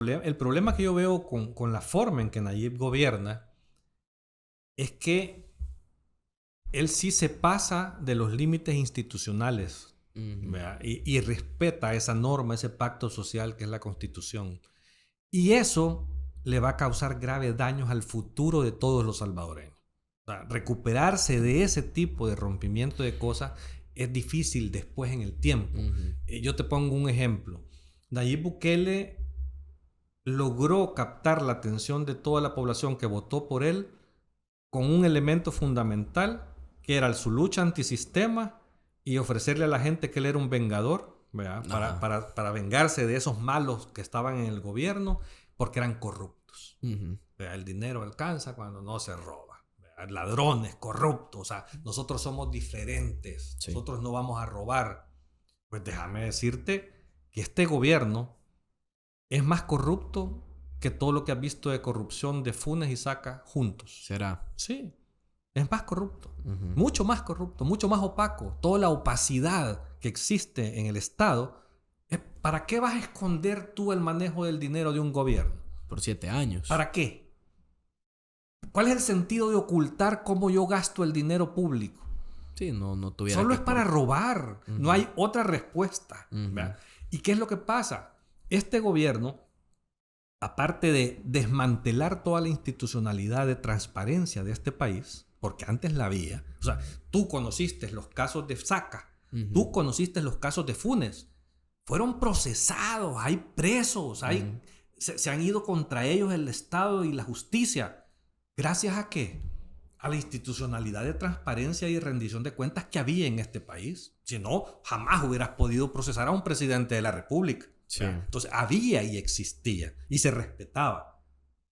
El problema que yo veo con la forma en que Nayib gobierna es que él sí se pasa de los límites institucionales, ¿verdad? Y respeta esa norma, ese pacto social que es la Constitución. Y eso le va a causar graves daños al futuro de todos los salvadoreños. O sea, recuperarse de ese tipo de rompimiento de cosas es difícil después en el tiempo. Yo te pongo un ejemplo. Nayib Bukele logró captar la atención de toda la población que votó por él con un elemento fundamental que era su lucha antisistema y ofrecerle a la gente que él era un vengador, ¿verdad? Para vengarse de esos malos que estaban en el gobierno porque eran corruptos. El dinero alcanza cuando no se roba, ¿verdad? Ladrones, corruptos, o sea, nosotros somos diferentes, nosotros no vamos a robar. Pues déjame decirte que este gobierno es más corrupto que todo lo que has visto de corrupción de Funes y Saca juntos. ¿Será? Sí. Es más corrupto. Mucho más corrupto, mucho más opaco. Toda la opacidad que existe en el Estado. ¿Para qué vas a esconder tú el manejo del dinero de un gobierno? Por 7 años. ¿Para qué? ¿Cuál es el sentido de ocultar cómo yo gasto el dinero público? Sí, no tuviera. Solo es para robar. No hay otra respuesta. ¿Y qué es lo que pasa? Este gobierno, aparte de desmantelar toda la institucionalidad de transparencia de este país, porque antes la había, o sea, tú conociste los casos de Saca, tú conociste los casos de Funes, fueron procesados, hay presos, se han ido contra ellos el Estado y la justicia. ¿Gracias a qué? A la institucionalidad de transparencia y rendición de cuentas que había en este país. Si no, jamás hubieras podido procesar a un presidente de la República. Sí. Entonces había y existía y se respetaba.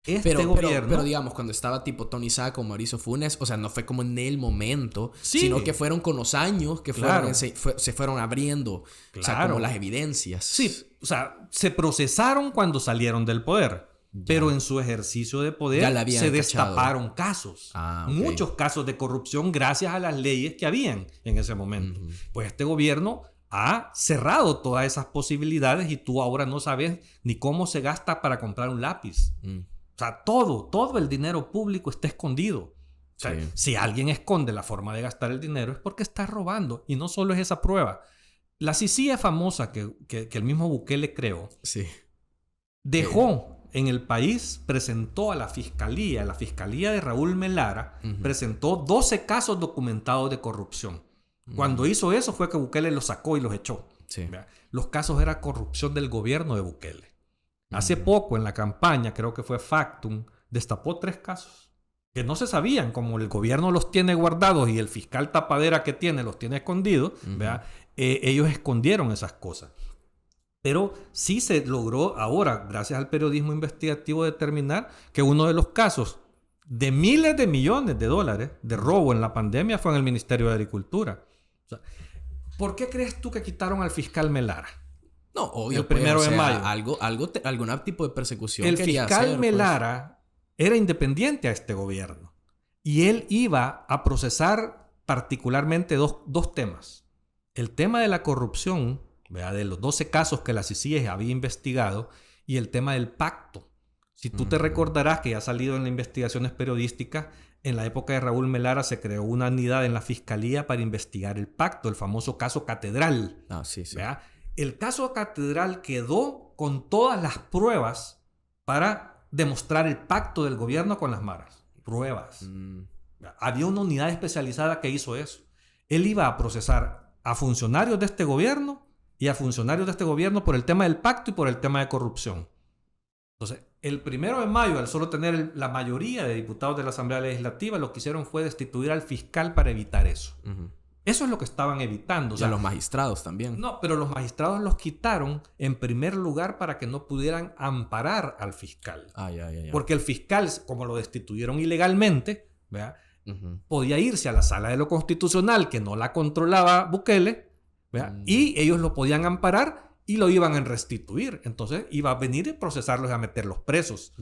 Pero digamos, cuando estaba tipo Tony Saca o Mauricio Funes, o sea, no fue como en el momento, sino que fueron con los años que se fueron abriendo, o sea, como las evidencias. Sí, o sea, se procesaron cuando salieron del poder, pero en su ejercicio de poder se destaparon casos. Muchos casos de corrupción gracias a las leyes que habían en ese momento. Pues este gobierno ha cerrado todas esas posibilidades y tú ahora no sabes ni cómo se gasta para comprar un lápiz. O sea, todo el dinero público está escondido. O sea, si alguien esconde la forma de gastar el dinero es porque está robando. Y no solo es esa prueba. La CICIA famosa que el mismo Bukele creó, dejó en el país, presentó a la fiscalía de Raúl Melara, presentó 12 casos documentados de corrupción. Cuando hizo eso fue que Bukele los sacó y los echó. Los casos eran corrupción del gobierno de Bukele. Hace poco en la campaña, creo que fue Factum, destapó 3 casos que no se sabían, como el gobierno los tiene guardados y el fiscal tapadera que tiene los tiene escondidos, ellos escondieron esas cosas. Pero sí se logró ahora, gracias al periodismo investigativo, determinar que uno de los casos de miles de millones de dólares de robo en la pandemia fue en el Ministerio de Agricultura. O sea, ¿por qué crees tú que quitaron al fiscal Melara? No, obvio. El 1 de mayo. Algún tipo de persecución. El fiscal Melara era independiente a este gobierno. Y él iba a procesar particularmente dos temas. El tema de la corrupción, ¿verdad?, de los 12 casos que la CICIG había investigado, y el tema del pacto. Si tú te recordarás que ya ha salido en las investigaciones periodísticas, en la época de Raúl Melara se creó una unidad en la fiscalía para investigar el pacto, el famoso caso Catedral. ¿Verdad? El caso Catedral quedó con todas las pruebas para demostrar el pacto del gobierno con las maras. Pruebas. Había una unidad especializada que hizo eso. Él iba a procesar a funcionarios de este gobierno y a funcionarios de este gobierno por el tema del pacto y por el tema de corrupción. Entonces, el 1 de mayo, al solo tener la mayoría de diputados de la Asamblea Legislativa, lo que hicieron fue destituir al fiscal para evitar eso. Eso es lo que estaban evitando. O sea, los magistrados también. No, pero los magistrados los quitaron en primer lugar para que no pudieran amparar al fiscal. Porque el fiscal, como lo destituyeron ilegalmente, ¿verdad?, podía irse a la sala de lo constitucional, que no la controlaba Bukele, y ellos lo podían amparar y lo iban a restituir. Entonces iba a venir y procesarlos y a meterlos presos.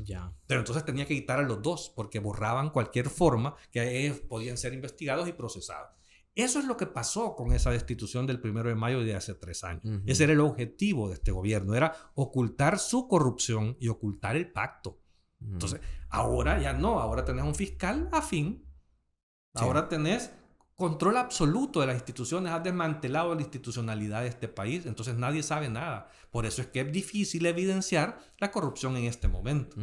Pero entonces tenía que quitar a los dos porque borraban cualquier forma que ellos podían ser investigados y procesados. Eso es lo que pasó con esa destitución del 1 de mayo de hace 3 años. Ese era el objetivo de este gobierno, era ocultar su corrupción y ocultar el pacto. Entonces, ahora ya no, ahora tenés un fiscal afín, ahora tenés control absoluto de las instituciones, has desmantelado la institucionalidad de este país, entonces nadie sabe nada. Por eso es que es difícil evidenciar la corrupción en este momento.